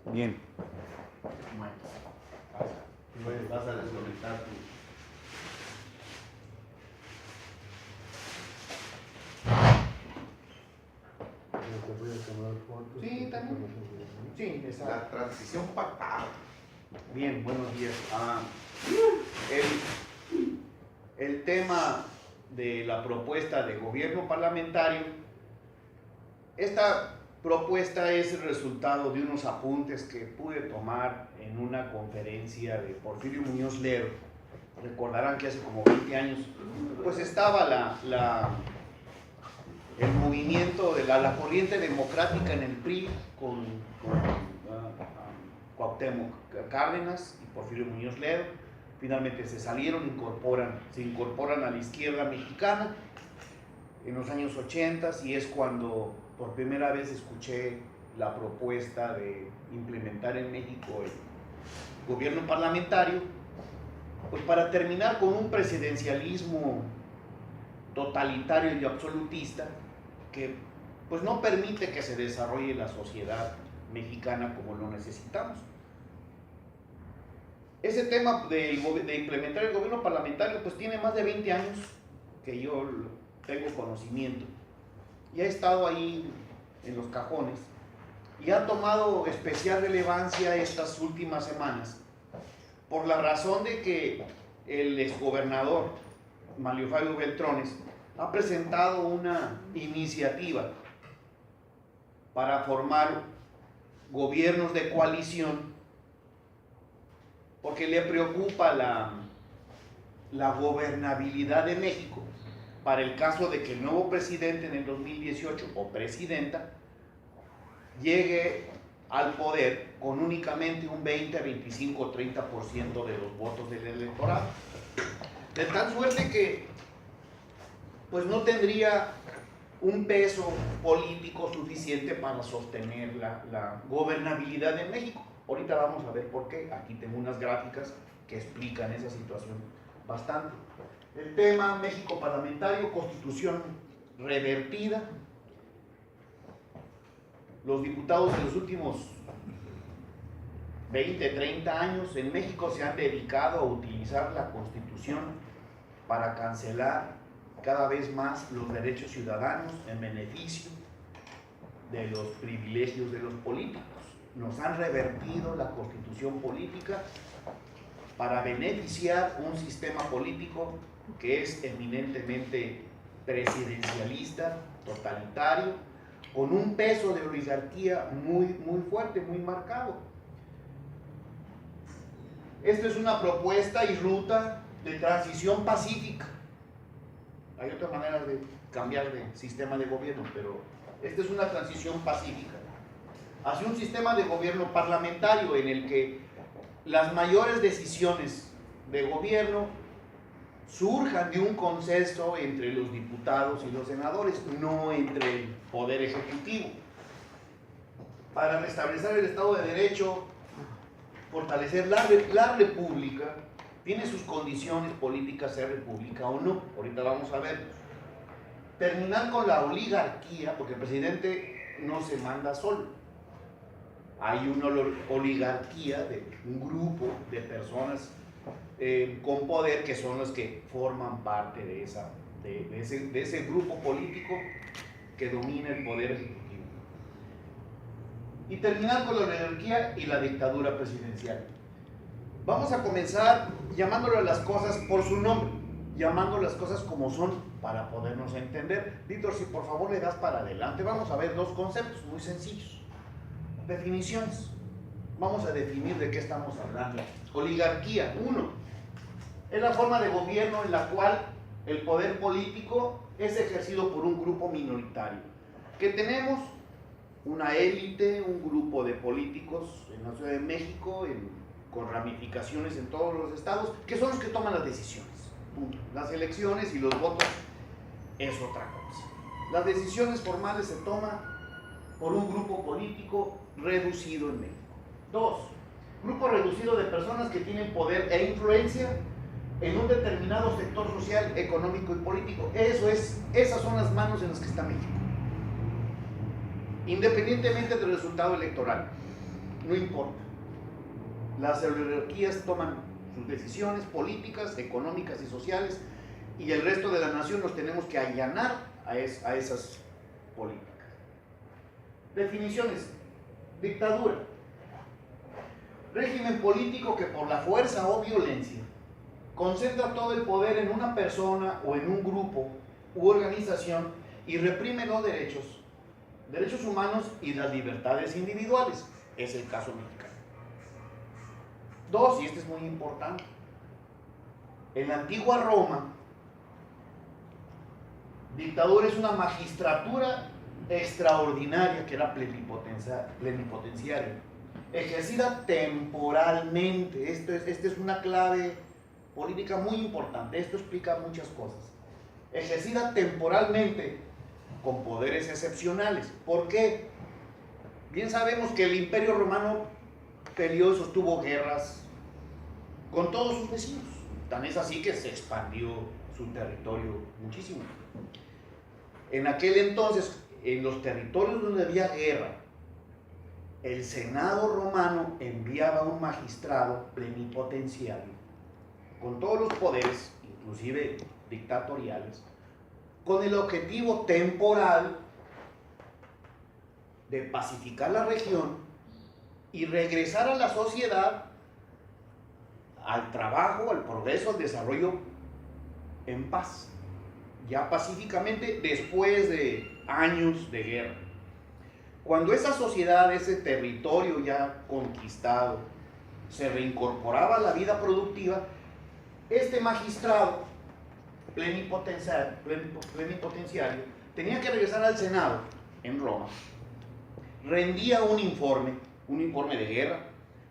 Bien. Bueno, vas a desconectar tu... Sí, también. Sí, La transición pactada. Bien, buenos días. El tema de la propuesta de gobierno parlamentario, esta propuesta es el resultado de unos apuntes que pude tomar en una conferencia de Porfirio Muñoz Ledo. Recordarán que hace como 20 años pues estaba el movimiento de la corriente democrática en el PRI con Cuauhtémoc Cárdenas y Porfirio Muñoz Ledo. Finalmente se salieron, se incorporan a la izquierda mexicana en los años 80 y es cuando por primera vez escuché la propuesta de implementar en México el gobierno parlamentario, pues para terminar con un presidencialismo totalitario y absolutista que pues no permite que se desarrolle la sociedad mexicana como lo necesitamos. Ese tema de implementar el gobierno parlamentario pues tiene más de 20 años que yo tengo conocimiento y ha estado ahí en los cajones y ha tomado especial relevancia estas últimas semanas por la razón de que el exgobernador Manlio Fabio Beltrones ha presentado una iniciativa para formar gobiernos de coalición porque le preocupa la gobernabilidad de México para el caso de que el nuevo presidente en el 2018 o presidenta llegue al poder con únicamente un 20, 25 30% de los votos del electorado. De tal suerte que pues no tendría un peso político suficiente para sostener la gobernabilidad de México. Ahorita vamos a ver por qué. Aquí tengo unas gráficas que explican esa situación bastante. El tema México parlamentario, constitución revertida. Los diputados de los últimos 20, 30 años en México se han dedicado a utilizar la constitución para cancelar cada vez más los derechos ciudadanos en beneficio de los privilegios de los políticos. Nos han revertido la constitución política para beneficiar un sistema político que es eminentemente presidencialista, totalitario, con un peso de oligarquía muy fuerte, muy marcado. Esto es una propuesta y ruta de transición pacífica. Hay otras maneras de cambiar de sistema de gobierno, pero esta es una transición pacífica hacia un sistema de gobierno parlamentario en el que las mayores decisiones de gobierno surjan de un consenso entre los diputados y los senadores, no entre el poder ejecutivo. Para restablecer el Estado de Derecho, fortalecer la república, tiene sus condiciones políticas ser república o no, ahorita vamos a ver. Terminar con la oligarquía, porque el presidente no se manda solo. Hay una oligarquía de un grupo de personas con poder que son los que forman parte de ese grupo político que domina el poder ejecutivo. Y terminar con la oligarquía y la dictadura presidencial. Vamos a comenzar llamándole a las cosas por su nombre, llamando las cosas como son para podernos entender. Víctor, si por favor le das para adelante, vamos a ver dos conceptos muy sencillos. Definiciones. Vamos a definir de qué estamos hablando. Oligarquía, uno, es la forma de gobierno en la cual el poder político es ejercido por un grupo minoritario. Que tenemos una élite, un grupo de políticos en la Ciudad de México, con ramificaciones en todos los estados, que son los que toman las decisiones. Punto. Las elecciones y los votos es otra cosa. Las decisiones formales se toman por un grupo político reducido en México. Dos, grupo reducido de personas que tienen poder e influencia en un determinado sector social, económico y político. Esas son las manos en las que está México, independientemente del resultado electoral. no importa. Las oligarquías toman sus decisiones políticas, económicas y sociales, y el resto de la nación nos tenemos que allanar a esas políticas. Definiciones. Dictadura. Régimen político que por la fuerza o violencia concentra todo el poder en una persona o en un grupo u organización y reprime los derechos humanos y las libertades individuales. Es el caso mexicano. 2, y este es muy importante. En la antigua Roma, dictadura es una magistratura extraordinaria que era plenipotenciaria, ejercida temporalmente. Esta es una clave política muy importante. Esto explica muchas cosas. Ejercida temporalmente con poderes excepcionales. ¿Por qué? Bien sabemos que el Imperio Romano peleó y sostuvo guerras con todos sus vecinos. Tan es así que se expandió su territorio muchísimo. En aquel entonces, en los territorios donde había guerra, el Senado romano enviaba un magistrado plenipotenciario con todos los poderes, inclusive dictatoriales, con el objetivo temporal de pacificar la región y regresar a la sociedad al trabajo, al progreso, al desarrollo en paz, ya pacíficamente después de años de guerra. Cuando esa sociedad, ese territorio ya conquistado, se reincorporaba a la vida productiva, este magistrado plenipotenciario tenía que regresar al Senado en Roma, rendía un informe de guerra,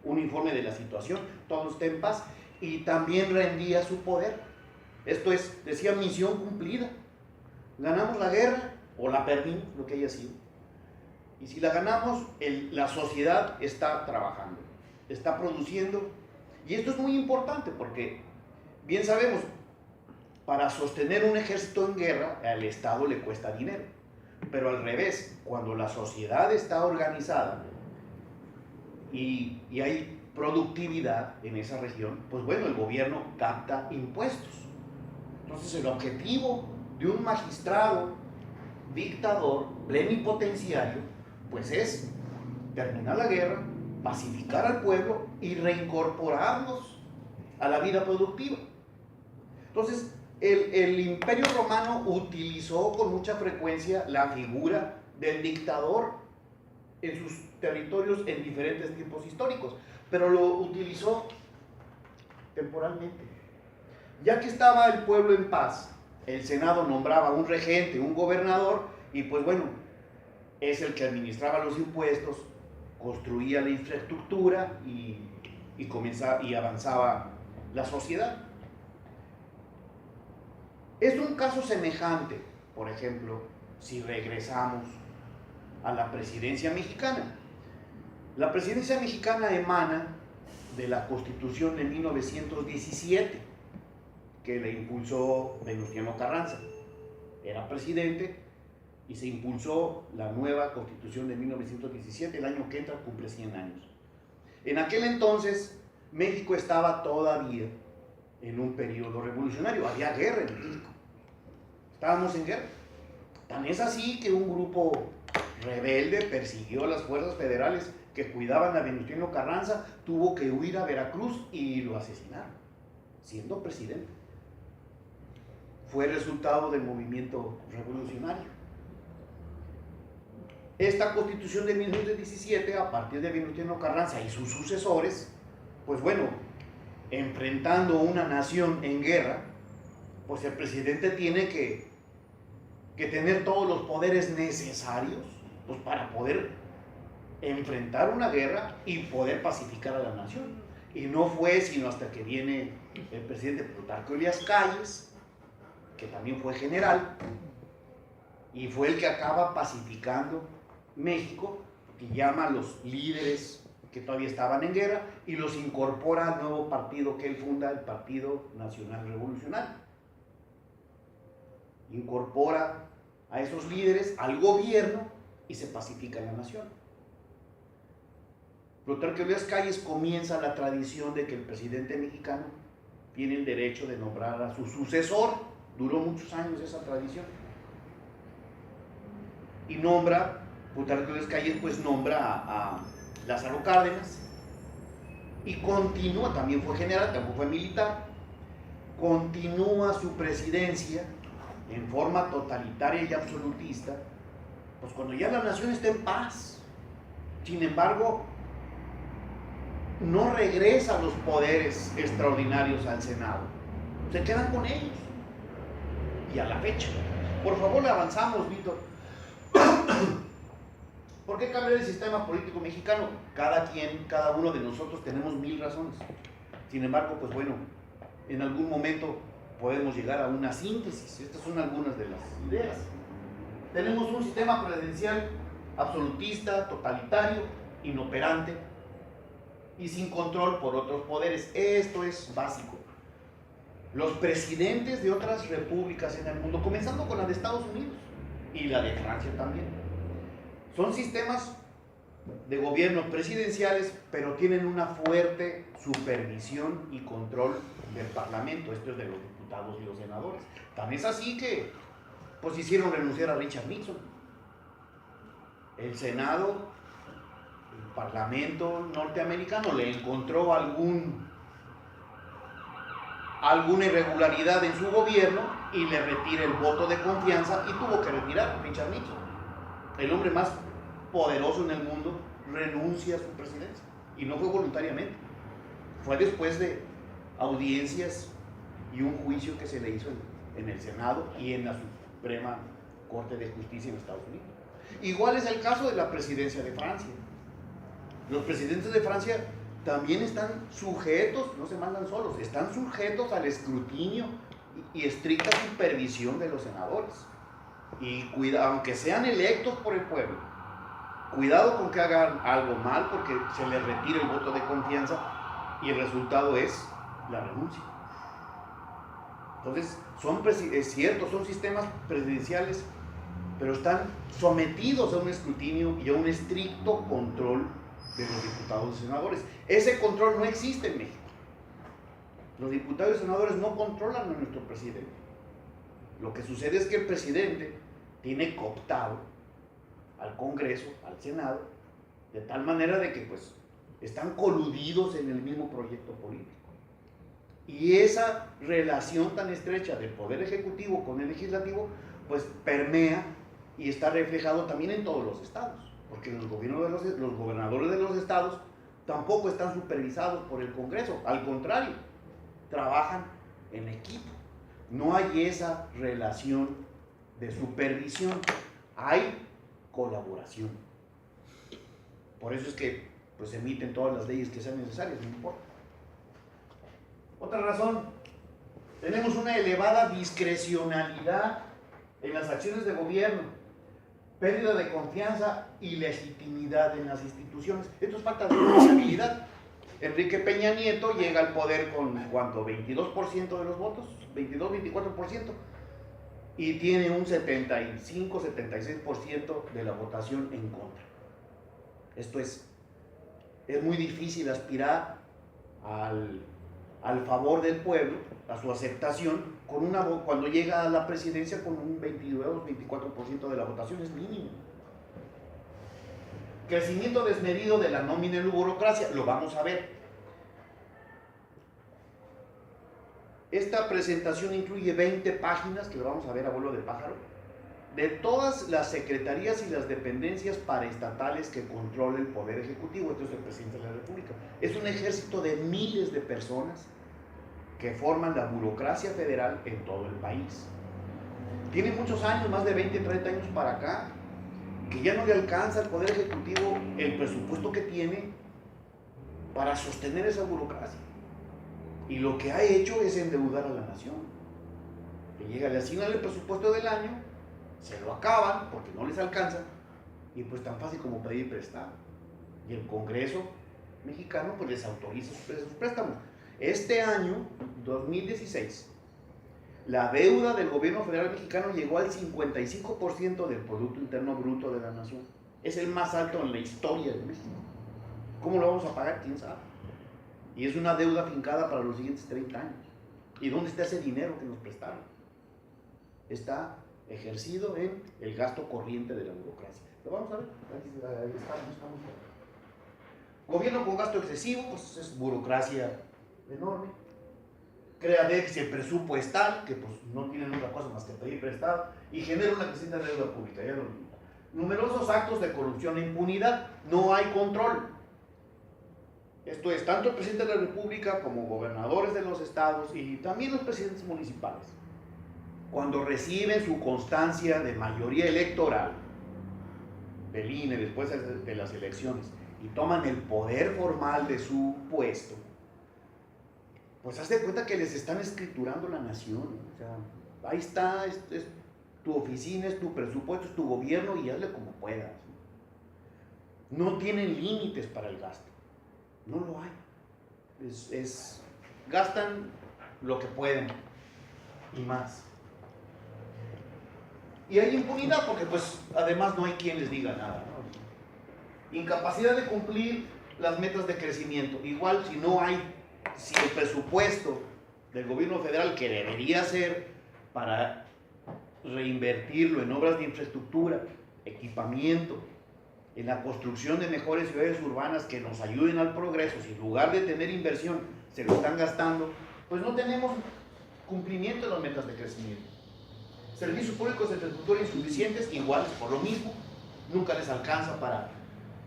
un informe de la situación, todo está en paz, y también rendía su poder. Esto es, decía, misión cumplida. Ganamos la guerra o la perdimos, lo que haya sido. Y si la ganamos, la sociedad está trabajando, está produciendo. Y esto es muy importante porque, bien sabemos, para sostener un ejército en guerra, al Estado le cuesta dinero. Pero al revés, cuando la sociedad está organizada y hay productividad en esa región, pues bueno, el gobierno capta impuestos. Entonces el objetivo de un magistrado dictador plenipotenciario pues es terminar la guerra, pacificar al pueblo y reincorporarnos a la vida productiva. Entonces el Imperio Romano utilizó con mucha frecuencia la figura del dictador en sus territorios en diferentes tiempos históricos, pero lo utilizó temporalmente. Ya que estaba el pueblo en paz, el Senado nombraba un regente, un gobernador, y pues bueno, es el que administraba los impuestos, construía la infraestructura y avanzaba la sociedad. Es un caso semejante, por ejemplo, si regresamos a la presidencia mexicana. La presidencia mexicana emana de la Constitución de 1917, que la impulsó Venustiano Carranza. Era presidente y se impulsó la nueva Constitución de 1917, el año que entra cumple 100 años. En aquel entonces, México estaba todavía en un periodo revolucionario, había guerra en México. Estábamos en guerra. Tan es así que un grupo rebelde persiguió a las fuerzas federales que cuidaban a Venustiano Carranza, tuvo que huir a Veracruz y lo asesinaron, siendo presidente. Fue resultado del movimiento revolucionario. Esta Constitución de 1917, a partir de Venustiano Carranza y sus sucesores, pues bueno, enfrentando una nación en guerra, pues el presidente tiene que tener todos los poderes necesarios pues, para poder enfrentar una guerra y poder pacificar a la nación. Y no fue sino hasta que viene el presidente Plutarco Elías Calles, que también fue general, y fue el que acaba pacificando México, que llama a los líderes que todavía estaban en guerra y los incorpora al nuevo partido que él funda, el Partido Nacional Revolucionario. Incorpora a esos líderes al gobierno y se pacifica la nación. Plutarco Elías Calles comienza la tradición de que el presidente mexicano tiene el derecho de nombrar a su sucesor. Duró muchos años esa tradición. Y Plutarco Elías Calles pues nombra a Lázaro Cárdenas y continúa, también fue general, tampoco fue militar, continúa su presidencia en forma totalitaria y absolutista, pues cuando ya la nación está en paz. Sin embargo, no regresa los poderes extraordinarios al Senado, se quedan con ellos. Y a la fecha, por favor, avanzamos, Víctor. ¿Por qué cambiar el sistema político mexicano? Cada uno de nosotros tenemos 1000 razones. Sin embargo, pues bueno, en algún momento podemos llegar a una síntesis. Estas son algunas de las ideas. Tenemos un sistema presidencial absolutista, totalitario, inoperante y sin control por otros poderes. Esto es básico. Los presidentes de otras repúblicas en el mundo, comenzando con la de Estados Unidos y la de Francia también, son sistemas de gobierno presidenciales, pero tienen una fuerte supervisión y control del Parlamento. Esto es de los diputados y los senadores. Tan es así que pues hicieron renunciar a Richard Nixon. El Senado, el Parlamento norteamericano le encontró alguna irregularidad en su gobierno y le retira el voto de confianza y tuvo que retirar a Richard Nixon. El hombre más poderoso en el mundo renuncia a su presidencia y no fue voluntariamente, fue después de audiencias y un juicio que se le hizo en el Senado y en la Suprema Corte de Justicia en Estados Unidos. Igual es el caso de la presidencia de Francia. Los presidentes de Francia también están sujetos, no se mandan solos, están sujetos al escrutinio y estricta supervisión de los senadores. Y aunque sean electos por el pueblo, cuidado con que hagan algo mal porque se les retira el voto de confianza y el resultado es la renuncia. Entonces, es cierto, son sistemas presidenciales, pero están sometidos a un escrutinio y a un estricto control de los diputados y senadores. Ese control no existe en México. Los diputados y senadores no controlan a nuestro presidente. Lo que sucede es que el presidente tiene cooptado al Congreso, al Senado, de tal manera de que pues están coludidos en el mismo proyecto político. Y esa relación tan estrecha del Poder Ejecutivo con el Legislativo pues permea y está reflejado también en todos los estados, porque los gobernadores de los estados tampoco están supervisados por el Congreso, al contrario, trabajan en equipo. No hay esa relación de supervisión, hay colaboración. Por eso es que pues, se emiten todas las leyes que sean necesarias, no importa. Otra razón, tenemos una elevada discrecionalidad en las acciones de gobierno, pérdida de confianza y legitimidad en las instituciones. Esto es falta de responsabilidad. Enrique Peña Nieto llega al poder con ¿cuánto? 22% de los votos, 22-24%, y tiene un 75-76% de la votación en contra. Esto es muy difícil aspirar al favor del pueblo, a su aceptación, cuando llega a la presidencia con un 22-24% de la votación, es mínimo. Crecimiento desmedido de la nómina y la burocracia, lo vamos a ver. Esta presentación incluye 20 páginas, que lo vamos a ver a vuelo de pájaro, de todas las secretarías y las dependencias paraestatales que controla el Poder Ejecutivo, entonces el presidente de la República. Es un ejército de miles de personas que forman la burocracia federal en todo el país. Tiene muchos años, más de 20, 30 años para acá, que ya no le alcanza al Poder Ejecutivo el presupuesto que tiene para sostener esa burocracia. Y lo que ha hecho es endeudar a la nación. Que llega, le asignan el presupuesto del año, se lo acaban porque no les alcanza, y pues tan fácil como pedir prestado. Y el Congreso mexicano pues les autoriza sus préstamos. Este año, 2016, la deuda del gobierno federal mexicano llegó al 55% del Producto Interno Bruto de la nación. Es el más alto en la historia de México. ¿Cómo lo vamos a pagar? ¿Quién sabe? Y es una deuda fincada para los siguientes 30 años. ¿Y dónde está ese dinero que nos prestaron? Está ejercido en el gasto corriente de la burocracia. Lo vamos a ver. Ahí estamos. Gobierno con gasto excesivo, pues es burocracia enorme. Crea déficit presupuestal, que pues no tienen otra cosa más que pedir prestado, y genera una creciente deuda pública. Ya lo vimos. Numerosos actos de corrupción e impunidad, no hay control. Esto es, tanto el presidente de la República como gobernadores de los estados y también los presidentes municipales, cuando reciben su constancia de mayoría electoral del INE después de las elecciones y toman el poder formal de su puesto, pues haz de cuenta que les están escriturando la nación. O sea, ahí está, es tu oficina, es tu presupuesto, es tu gobierno y hazle como puedas. No tienen límites para el gasto. No lo hay. Gastan lo que pueden y más. Y hay impunidad porque pues además no hay quien les diga nada, ¿no? Incapacidad de cumplir las metas de crecimiento. Igual si el presupuesto del gobierno federal, que debería ser para reinvertirlo en obras de infraestructura, equipamiento, en la construcción de mejores ciudades urbanas que nos ayuden al progreso, si en lugar de tener inversión se lo están gastando, pues no tenemos cumplimiento de las metas de crecimiento. Servicios públicos de infraestructura insuficientes, igual, por lo mismo, nunca les alcanza para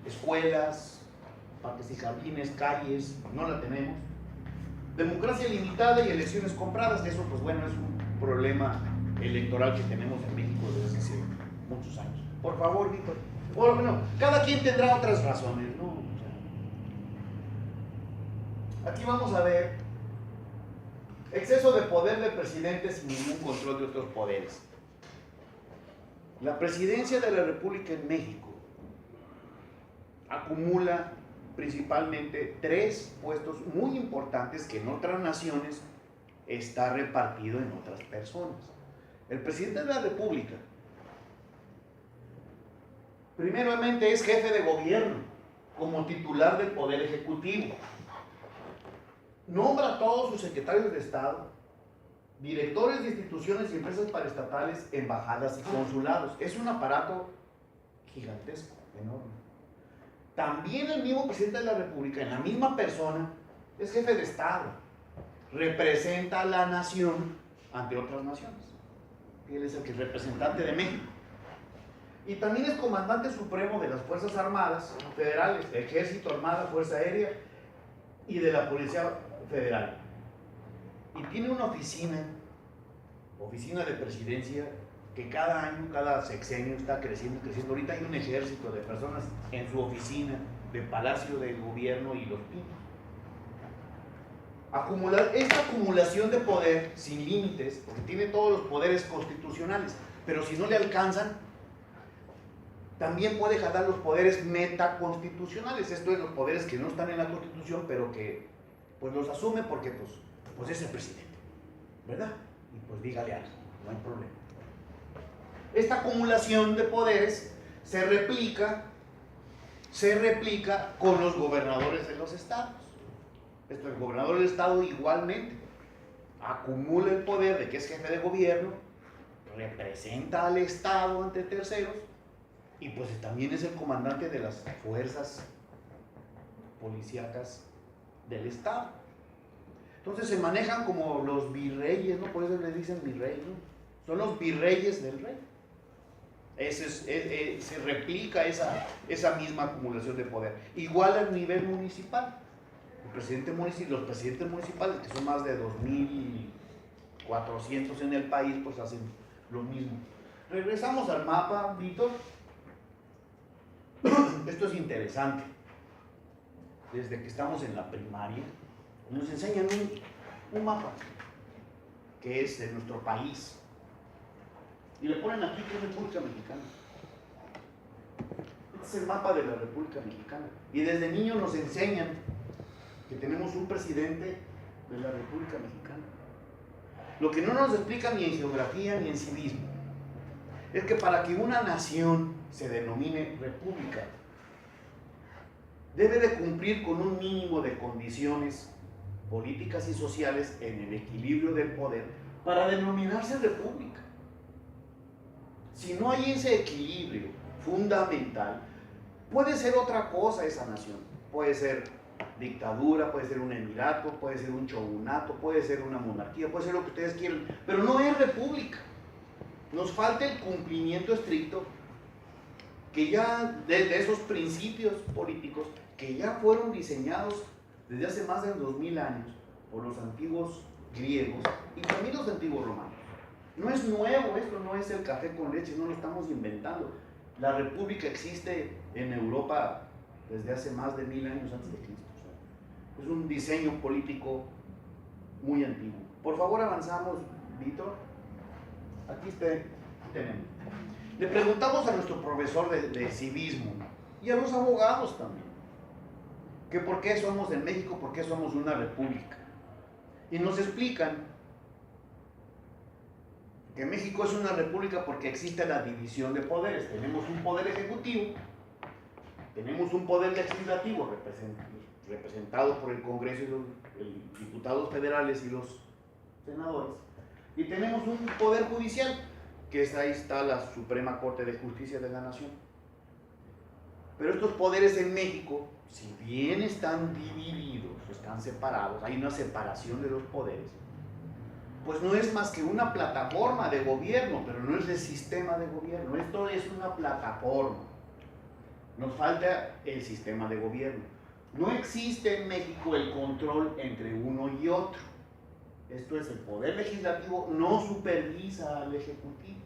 escuelas, parques y jardines, calles, no la tenemos. Democracia limitada y elecciones compradas, eso pues bueno, es un problema electoral que tenemos en México desde hace muchos años. Por favor, Víctor. Bueno, cada quien tendrá otras razones, ¿no? O sea, aquí vamos a ver exceso de poder del presidente sin ningún control de otros poderes. La presidencia de la República en México acumula principalmente 3 puestos muy importantes que en otras naciones está repartido en otras personas. El presidente de la República, primeramente, es jefe de gobierno como titular del Poder Ejecutivo. Nombra a todos sus secretarios de Estado, directores de instituciones y empresas paraestatales, embajadas y consulados. Es un aparato gigantesco, enorme. También el mismo presidente de la República, en la misma persona, es jefe de Estado. Representa a la nación ante otras naciones. Él es el representante de México. Y también es comandante supremo de las Fuerzas Armadas Federales, Ejército, Armada, Fuerza Aérea y de la Policía Federal. Y tiene una oficina de presidencia, que cada año, cada sexenio está creciendo. Ahorita hay un ejército de personas en su oficina del Palacio del Gobierno y Los Pinos. Esta acumulación de poder sin límites, porque tiene todos los poderes constitucionales, pero si no le alcanzan, también puede jalar los poderes metaconstitucionales, esto es, los poderes que no están en la Constitución, pero que pues los asume porque pues es el presidente, ¿verdad? Y pues dígale algo, no hay problema. Esta acumulación de poderes se replica con los gobernadores de los estados. Esto, el gobernador del estado igualmente acumula el poder de que es jefe de gobierno, representa al estado ante terceros y pues también es el comandante de las fuerzas policíacas del estado. Entonces se manejan como los virreyes, ¿no? Por eso les dicen virrey, ¿no? Son los virreyes del rey. Se replica esa misma acumulación de poder. Igual a nivel municipal. Los presidentes municipales, que son más de 2.400 en el país, pues hacen lo mismo. Regresamos al mapa, Víctor. Esto es interesante. Desde que estamos en la primaria, nos enseñan un mapa que es de nuestro país. Y le ponen aquí que es República Mexicana. Este es el mapa de la República Mexicana. Y desde niños nos enseñan que tenemos un presidente de la República Mexicana. Lo que no nos explica ni en geografía ni en civismo es que para que una nación se denomine república, debe de cumplir con un mínimo de condiciones políticas y sociales en el equilibrio del poder para denominarse república. Si no hay ese equilibrio fundamental, puede ser otra cosa esa nación. Puede ser dictadura, puede ser un emirato, puede ser un shogunato, puede ser una monarquía, puede ser lo que ustedes quieran, pero no es república. Nos falta el cumplimiento estricto que ya de esos principios políticos que ya fueron diseñados desde hace más de 2000 años por los antiguos griegos y también los antiguos romanos. No es nuevo esto, no es el café con leche, no lo estamos inventando. La república existe en Europa desde hace más de 1000 años antes de Cristo. O sea, es un diseño político muy antiguo. Por favor, avanzamos, Víctor. Aquí tenemos. Le preguntamos a nuestro profesor de civismo y a los abogados también, que por qué somos en México, por qué somos una república. Y nos explican que México es una república porque existe la división de poderes. Tenemos un poder ejecutivo, tenemos un poder legislativo representado por el Congreso y los diputados federales y los senadores, y tenemos un poder judicial, que ahí está la Suprema Corte de Justicia de la Nación. Pero estos poderes en México, si bien están divididos, están separados, hay una separación de los poderes, pues no es más que una plataforma de gobierno, pero no es el sistema de gobierno. Esto es una plataforma. Nos falta el sistema de gobierno. No existe en México el control entre uno y otro. Esto es, el poder legislativo no supervisa al ejecutivo,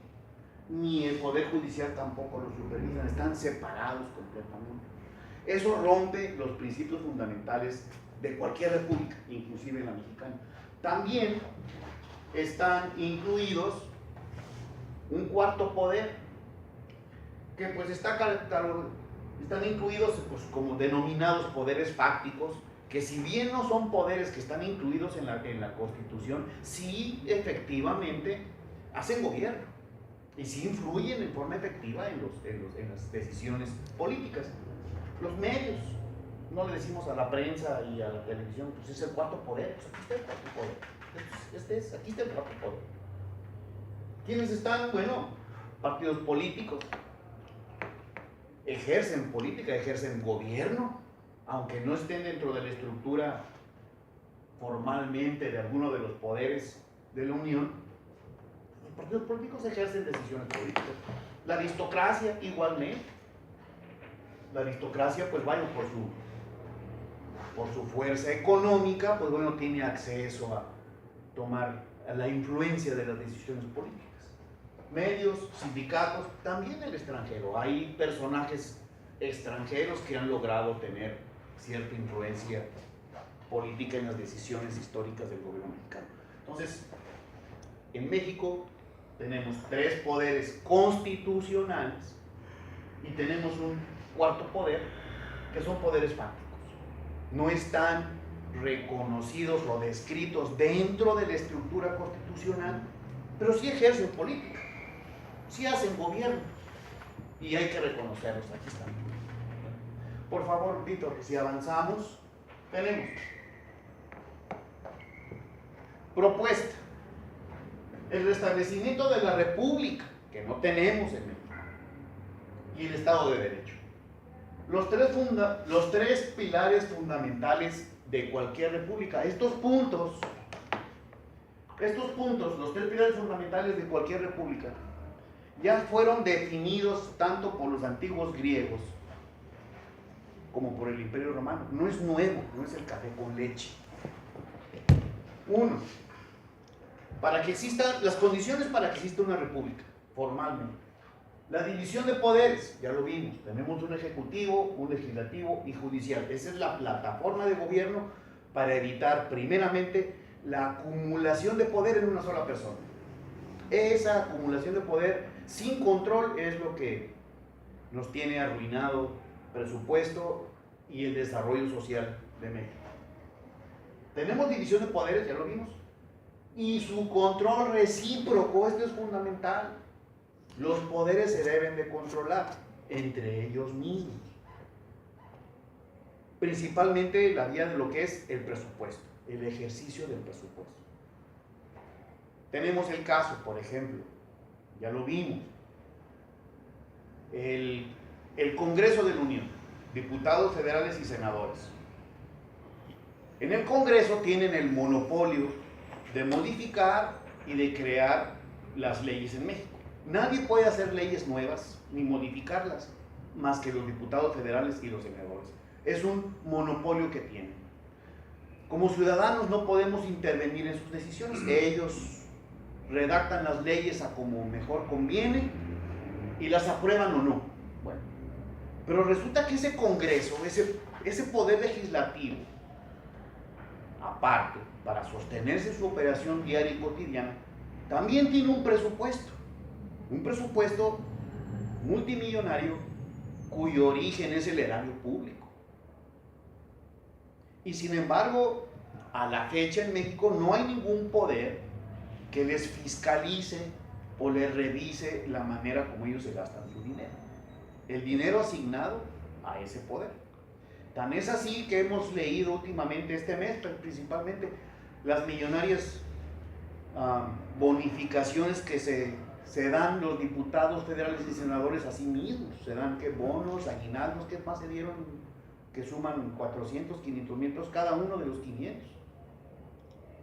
ni el poder judicial tampoco lo supervisa, están separados completamente. Eso rompe los principios fundamentales de cualquier república, inclusive la mexicana. También están incluidos un cuarto poder, que pues están incluidos pues, como denominados poderes fácticos, que si bien no son poderes que están incluidos en la Constitución, sí efectivamente hacen gobierno y sí influyen en forma efectiva en las decisiones políticas. Los medios, no le decimos a la prensa y a la televisión, pues es el cuarto poder, pues aquí está el cuarto poder. Aquí está el cuarto poder. ¿Quiénes están? Bueno, partidos políticos, ejercen política, ejercen gobierno, aunque no estén dentro de la estructura formalmente de alguno de los poderes de la Unión. Los partidos políticos ejercen decisiones políticas. La aristocracia igualmente. La aristocracia, pues vaya, por su fuerza económica, pues bueno, tiene acceso a tomar la influencia de las decisiones políticas. Medios, sindicatos, también el extranjero. Hay personajes extranjeros que han logrado tener cierta influencia política en las decisiones históricas del gobierno mexicano. Entonces, en México tenemos 3 poderes constitucionales y tenemos un cuarto poder, que son poderes fácticos. No están reconocidos o descritos dentro de la estructura constitucional, pero sí ejercen política, sí hacen gobierno, y hay que reconocerlos. Aquí están. Por favor, Víctor, si avanzamos, tenemos propuesta: el restablecimiento de la república, que no tenemos en México, y el Estado de Derecho. Los tres pilares fundamentales de cualquier república. Estos puntos, los 3 pilares fundamentales de cualquier república, ya fueron definidos tanto por los antiguos griegos como por el Imperio Romano. No es nuevo, no es el café con leche. 1. Para que existan las condiciones para que exista una república, formalmente. La división de poderes, ya lo vimos, tenemos un ejecutivo, un legislativo y judicial. Esa es la plataforma de gobierno para evitar primeramente la acumulación de poder en una sola persona. Esa acumulación de poder sin control es lo que nos tiene arruinado presupuesto y el desarrollo social de México. Tenemos división de poderes, ya lo vimos, y su control recíproco. Esto es fundamental. Los poderes se deben de controlar entre ellos mismos. principalmente la vía de lo que es el presupuesto, el ejercicio del presupuesto. Tenemos el caso, por ejemplo, ya lo vimos, el Congreso de la Unión, diputados federales y senadores. En el Congreso tienen el monopolio de modificar y de crear las leyes en México. Nadie puede hacer leyes nuevas ni modificarlas más que los diputados federales y los senadores. Es un monopolio que tienen. Como ciudadanos no podemos intervenir en sus decisiones. Ellos redactan las leyes a como mejor conviene y las aprueban o no. Bueno, pero resulta que ese Congreso, ese poder legislativo, aparte, para sostenerse su operación diaria y cotidiana, también tiene un presupuesto multimillonario cuyo origen es el erario público. Y sin embargo, a la fecha en México no hay ningún poder que les fiscalice o les revise la manera como ellos se gastan su dinero. El dinero asignado a ese poder. Tan es así que hemos leído últimamente este mes, principalmente, las millonarias bonificaciones que se dan los diputados federales y senadores a sí mismos. Se dan ¿qué? Bonos, aguinaldos, ¿qué más se dieron? Que suman 400, 500 mil pesos cada uno de los 500.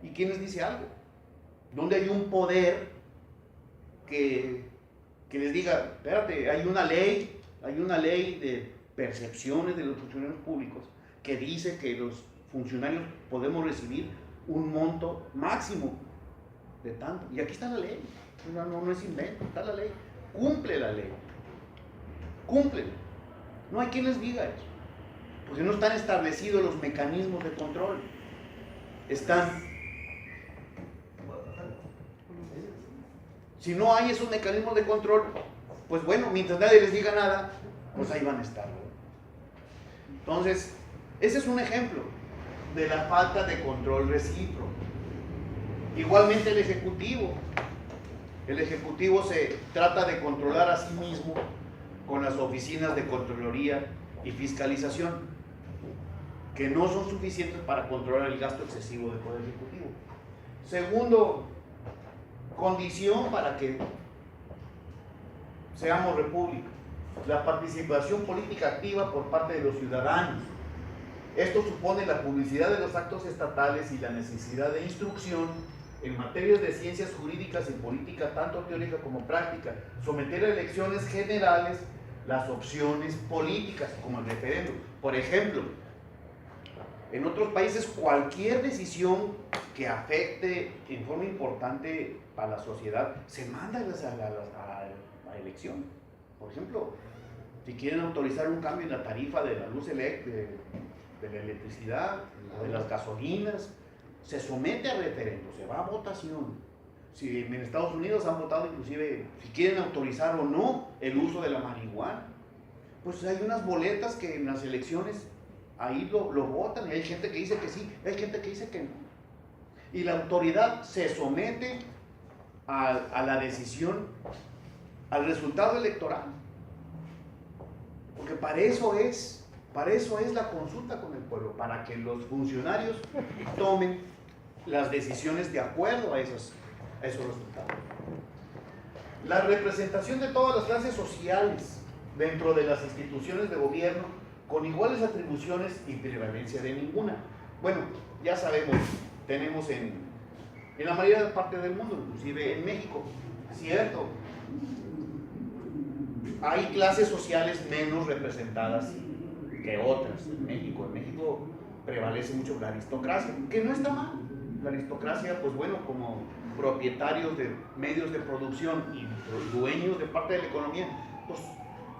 ¿Y quién les dice algo? ¿Dónde hay un poder que les diga, espérate, hay una ley de percepciones de los funcionarios públicos que dice que los funcionarios podemos recibir un monto máximo de tanto? Y aquí está la ley, no es invento, está la ley, cumple la ley, cúmplela. No hay quien les diga eso, porque no están establecidos los mecanismos de control. Si no hay esos mecanismos de control, pues bueno, mientras nadie les diga nada, pues ahí van a estar, ¿no? Entonces, ese es un ejemplo de la falta de control recíproco. Igualmente el Ejecutivo se trata de controlar a sí mismo con las oficinas de Contraloría y Fiscalización, que no son suficientes para controlar el gasto excesivo del Poder Ejecutivo. Segundo, condición para que seamos república: la participación política activa por parte de los ciudadanos. Esto supone la publicidad de los actos estatales y la necesidad de instrucción en materias de ciencias jurídicas y política, tanto teórica como práctica, someter a elecciones generales las opciones políticas, como el referéndum. Por ejemplo, en otros países cualquier decisión que afecte en forma importante a la sociedad se manda a elección. Por ejemplo, si quieren autorizar un cambio en la tarifa de la luz de la electricidad o de las gasolinas, se somete a referendo, se va a votación. Si en Estados Unidos han votado inclusive si quieren autorizar o no el uso de la marihuana, pues hay unas boletas que en las elecciones ahí lo votan, y hay gente que dice que sí, hay gente que dice que no. Y la autoridad se somete a la decisión, al resultado electoral. Porque para eso es la consulta con el pueblo, para que los funcionarios tomen las decisiones de acuerdo a esos resultados. La representación de todas las clases sociales dentro de las instituciones de gobierno con iguales atribuciones y prevalencia de ninguna. Bueno, ya sabemos, tenemos en la mayoría de partes del mundo, inclusive en México, cierto, hay clases sociales menos representadas que otras en México. En México prevalece mucho la aristocracia, que no está mal. La aristocracia, pues bueno, como propietarios de medios de producción y dueños de parte de la economía, pues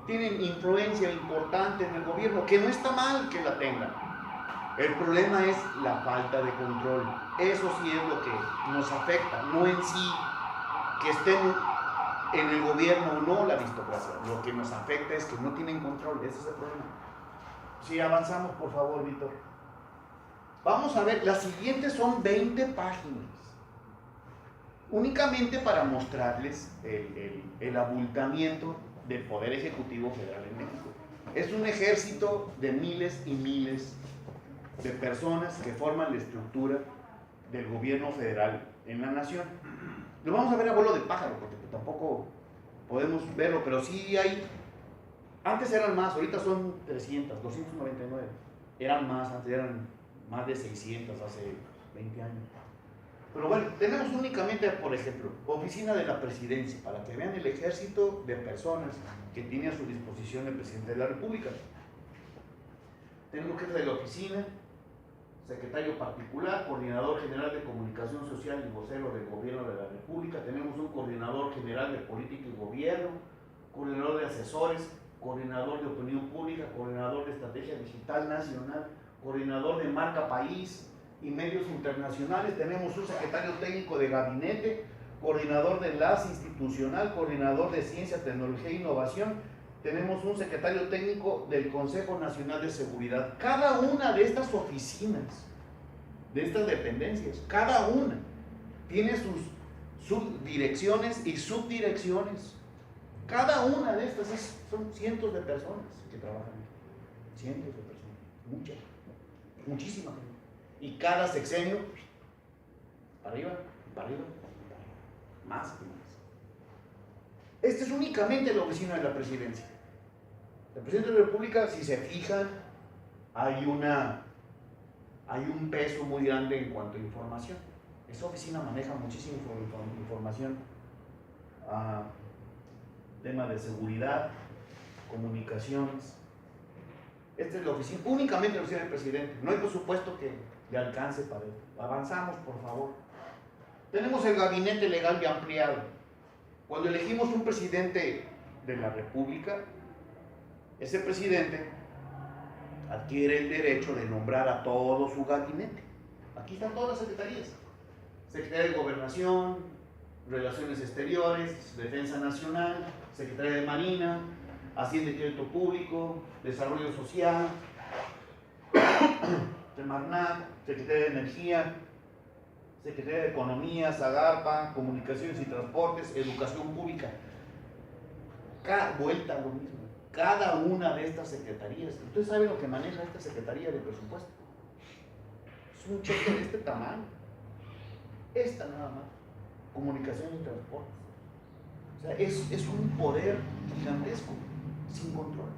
tienen influencia importante en el gobierno, que no está mal que la tengan. El problema es la falta de control. Eso sí es lo que nos afecta, no en sí que estén en el gobierno o no la aristocracia. Lo que nos afecta es que no tienen control, ese es el problema. Si avanzamos, por favor, Víctor. Vamos a ver, las siguientes son 20 páginas. Únicamente para mostrarles el abultamiento del Poder Ejecutivo Federal en México. Es un ejército de miles y miles de personas que forman la estructura del gobierno federal en la nación. Lo vamos a ver a vuelo de pájaro, porque tampoco podemos verlo, pero sí hay. Antes eran más, ahorita son 300, 299. Eran más, antes eran más de 600 hace 20 años. Pero bueno, tenemos únicamente, por ejemplo, oficina de la presidencia, para que vean el ejército de personas que tiene a su disposición el presidente de la República. Tenemos jefe de la oficina, secretario particular, coordinador general de comunicación social y vocero del gobierno de la República. Tenemos un coordinador general de política y gobierno, coordinador de asesores, coordinador de opinión pública, coordinador de estrategia digital nacional, coordinador de marca país y medios internacionales. Tenemos un secretario técnico de gabinete, coordinador de enlace institucional, coordinador de ciencia, tecnología e innovación. Tenemos un secretario técnico del Consejo Nacional de Seguridad. Cada una de estas oficinas, de estas dependencias, cada una tiene sus subdirecciones y subdirecciones. Cada una de estas son cientos de personas que trabajan aquí. Cientos de personas, muchas, muchísimas. Y cada sexenio, para arriba, para arriba, más y más. Esta es únicamente la oficina de la presidencia. El presidente de la República, si se fijan, hay un peso muy grande en cuanto a información. Esa oficina maneja muchísima información. Tema de seguridad, comunicaciones. Esta es la oficina, únicamente la oficina del presidente. No hay presupuesto que le alcance para él. Avanzamos, por favor. Tenemos el gabinete legal y ampliado. Cuando elegimos un presidente de la República, ese presidente adquiere el derecho de nombrar a todo su gabinete. Aquí están todas las secretarías. Secretaría de Gobernación, Relaciones Exteriores, Defensa Nacional, Secretaría de Marina, Hacienda y Crédito Público, Desarrollo Social, Semarnat, Secretaría de Energía, Secretaría de Economía, Zagarpa, Comunicaciones y Transportes, Educación Pública. Cada vuelta lo mismo. Cada una de estas secretarías. ¿Ustedes saben lo que maneja esta Secretaría de Presupuesto? Es un cheque de este tamaño. Esta nada más. Comunicaciones y Transportes. O sea, es un poder gigantesco, sin control.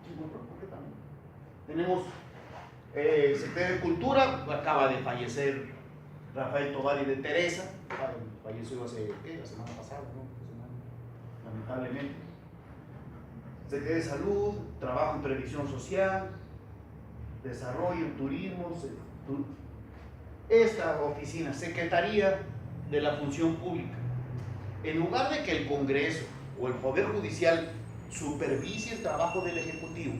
Sin control completamente. Tenemos Secretaría de Cultura, acaba de fallecer Rafael Tovari de Teresa, falleció hace, la semana pasada, ¿no? Lamentablemente. Secretaría de Salud, Trabajo y Previsión Social, Desarrollo, Turismo, esta oficina, Secretaría de la Función Pública. En lugar de que el Congreso o el Poder Judicial supervise el trabajo del Ejecutivo,